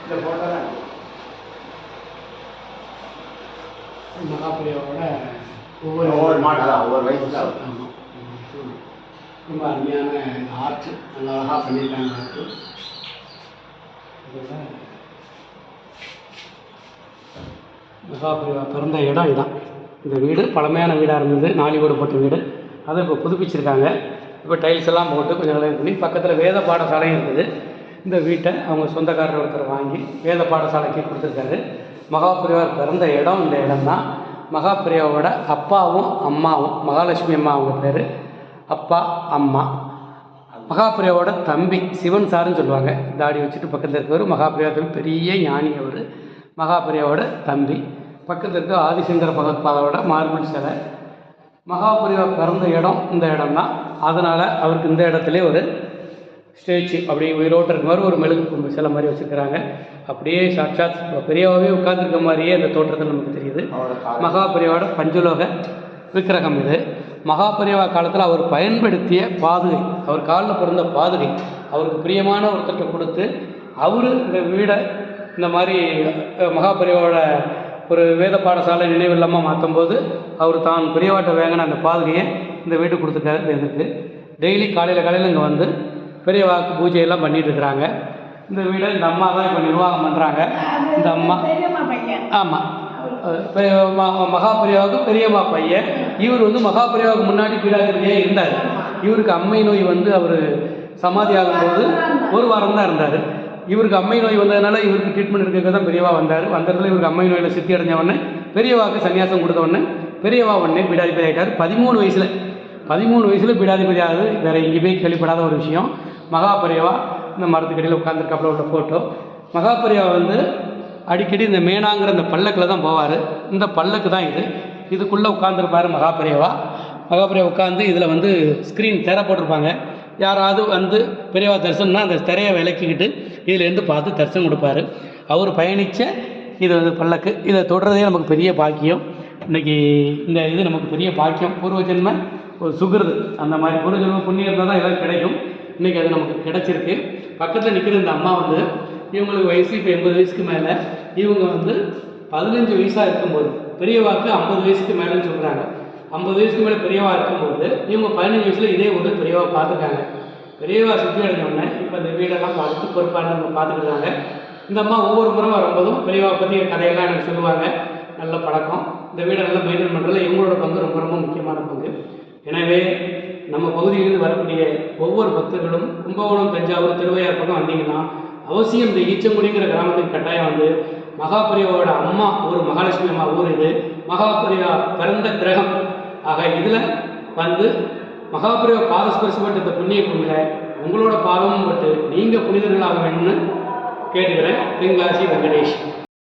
இந்த ஃபோட்டோ தான் மகாபிரியாவோட ஒவ்வொரு மாடல் ஒவ்வொரு வயசுல. ஆமாம், ரொம்ப அருமையான ஆர்ட், நல்லா அழகாக பண்ணியிருக்காங்க ஆர்ட்டு. மகாபிரிவா பிறந்த இடம் இதுதான். இந்த வீடு பழமையான வீடாக இருந்தது, நாலிவோடு போட்ட வீடு. அதை இப்போ புதுப்பிச்சிருக்காங்க. இப்போ டைல்ஸ் எல்லாம் போட்டு கொஞ்சம் நல்லா பண்ணி பக்கத்தில் வேத பாடசாலையும் இருக்குது. இந்த வீட்டை அவங்க சொந்தக்காரர் ஒருத்தர் வாங்கி வேத பாடசாலைக்கு கொடுத்துருக்காரு. மகாபிரிவார் பிறந்த இடம் இந்த இடம் தான். மகாபிரியாவோட அப்பாவும் அம்மாவும், மகாலட்சுமி அம்மா அவங்க பேர், அப்பா அம்மா. மகாபிரியாவோட தம்பி சிவன் சாருன்னு சொல்லுவாங்க, தாடி வச்சுட்டு பக்கத்தில் இருக்கவர் மகாபிரியா தம்பி, பெரிய ஞானி அவர். மகாபிரியாவோட தம்பி பக்கத்தில் இருக்க ஆதிசங்கர பகவத்பாதாவோட மார்பிள் சிலை. மகாபிரிவா பிறந்த இடம் இந்த இடம் தான். அதனால் அவருக்கு இந்த இடத்துல ஒரு ஸ்டேச்சு அப்படி உயிரோட்டு இருக்க மாதிரி ஒரு மெழுகு சிலை மாதிரி வச்சுருக்கிறாங்க. அப்படியே சாட்சாத் பெரியவாவே உட்கார்ந்துருக்க மாதிரியே அந்த தோற்றத்தில் நமக்கு தெரியுது. மகாபிரியாவோட பஞ்சலோக விக்கிரகம் இது. மகாபிரிவா காலத்தில் அவர் பயன்படுத்திய பாதுகை, அவர் காலில் பிறந்த பாதுகை அவருக்கு பிரியமான ஒருத்தர்கிட்ட கொடுத்து அவர் இந்த வீடை இந்த மாதிரி மகாபிரிவாவோட ஒரு வேத பாடசாலை நினைவில்லாமல் மாற்றும்போது அவர் தான் பெரியவாட்ட வேங்கின அந்த பாதுகையை இந்த வீட்டுக்கு கொடுத்துருக்காரு. இந்த இதுக்கு டெய்லி காலையில் இங்கே வந்து பெரியவாக்கு பூஜையெல்லாம் பண்ணிகிட்டு இருக்கிறாங்க. இந்த வீடை இந்த அம்மா தான் இப்போ நிர்வாகம் பண்ணுறாங்க. இந்த அம்மா ஆமாம், மகாபிரியாவுக்கு பெரியம்மா பையன். இவர் வந்து மகாபிரியாவுக்கு முன்னாடி பீடாதிபதியாக இருந்தார். இவருக்கு அம்மை நோய் வந்து அவர் சமாதி ஆகும்போது ஒரு வாரம் தான் இருந்தார். இவருக்கு அம்மை நோய் வந்ததுனால இவருக்கு ட்ரீட்மெண்ட் எடுக்க தான் பெரியவா வந்தார். வந்ததில் இவருக்கு அம்மை நோயில் சித்தி அடைஞ்ச உடனே பெரியவாவுக்கு சன்னியாசம் கொடுத்த உடனே பெரியவா உடனே பீடாதிபதி ஆகிட்டார். 13 வயசில் பீடாதிபதி ஆகுது. வேறு எங்கேயுமே கேள்விப்படாத ஒரு விஷயம். மகாபிரியாவா இந்த மரத்துக்கடியில் உட்காந்துருக்காப்புல உள்ள ஃபோட்டோ. மகாபிரியாவா வந்து அடிக்கடி இந்த மேனாங்கிற இந்த பல்லக்கில் தான் போவார். இந்த பல்லக்கு தான் இதுக்குள்ளே உட்காந்துருப்பார் மகாபிரியாவா. உட்காந்து இதில் வந்து ஸ்க்ரீன் திரை போட்டிருப்பாங்க. யாராவது வந்து பெரியவா தரிசனம்னா அந்த திரையை விளக்கிக்கிட்டு இதிலேருந்து பார்த்து தரிசனம் கொடுப்பார். அவர் பயணித்த இது வந்து பல்லக்கு. இதை தொடுறதே நமக்கு பெரிய பாக்கியம். இன்றைக்கி இந்த இது நமக்கு பெரிய பாக்கியம். பூர்வ ஜென்ம ஒரு சுகிருது, அந்த மாதிரி பூர்வ ஜென்ம புண்ணியம் இருந்தால் தான் எதாவது கிடைக்கும். இன்றைக்கி அது நமக்கு கிடச்சிருக்கு. பக்கத்தில் நிற்கிற இந்த அம்மா வந்து இவங்களுக்கு வயசு இப்போ 80 வயசுக்கு மேலே. இவங்க வந்து 15 வயசாக இருக்கும்போது, பெரியவாக்கு 50 வயசுக்கு மேலேன்னு சொல்கிறாங்க. 50 வயசுக்கு மேலே பெரியவா இருக்கும்போது இவங்க 15 வயசில் இதே ஊரில் பெரியவா பார்த்துருக்காங்க. பெரியவா சுற்றி அடைஞ்சோடனே இப்போ இந்த வீடெல்லாம் பார்த்து பொறுப்பாக நம்ம பார்த்துக்கிட்டாங்க. இந்த அம்மா ஒவ்வொரு முறை வரும்போதும் பெரியவா பற்றி கதையெல்லாம் எனக்கு சொல்லுவாங்க. நல்ல பழக்கம். இந்த வீடை நல்லா மெயின்டைன் பண்ணுறதுல இவங்களோட பங்கு ரொம்ப ரொம்ப முக்கியமான பங்கு. எனவே நம்ம பகுதியிலிருந்து வரக்கூடிய ஒவ்வொரு பக்தர்களும் கும்பகோணம், தஞ்சாவூர், திருவையார் பக்கம் வந்தீங்கன்னா அவசியம் இந்த ஈச்சங்குடிங்கிற கிராமத்துக்கு கட்டாயம் வந்து மகாபிரியாவோட அம்மா ஊர், மகாலட்சுமி அம்மா ஊர் இது. மகாபிரியா பிறந்த கிரகம். ஆக இதில் வந்து மகாபிரியா பாதஸ்பரிசப்பட்ட இந்த புண்ணிய பூமியில் உங்களோட பாதமும் பட்டு நீங்கள் புனிதர்களாக வேணும்னு கேட்டுக்கிறேன். தென்காசி வெங்கடேஷ்.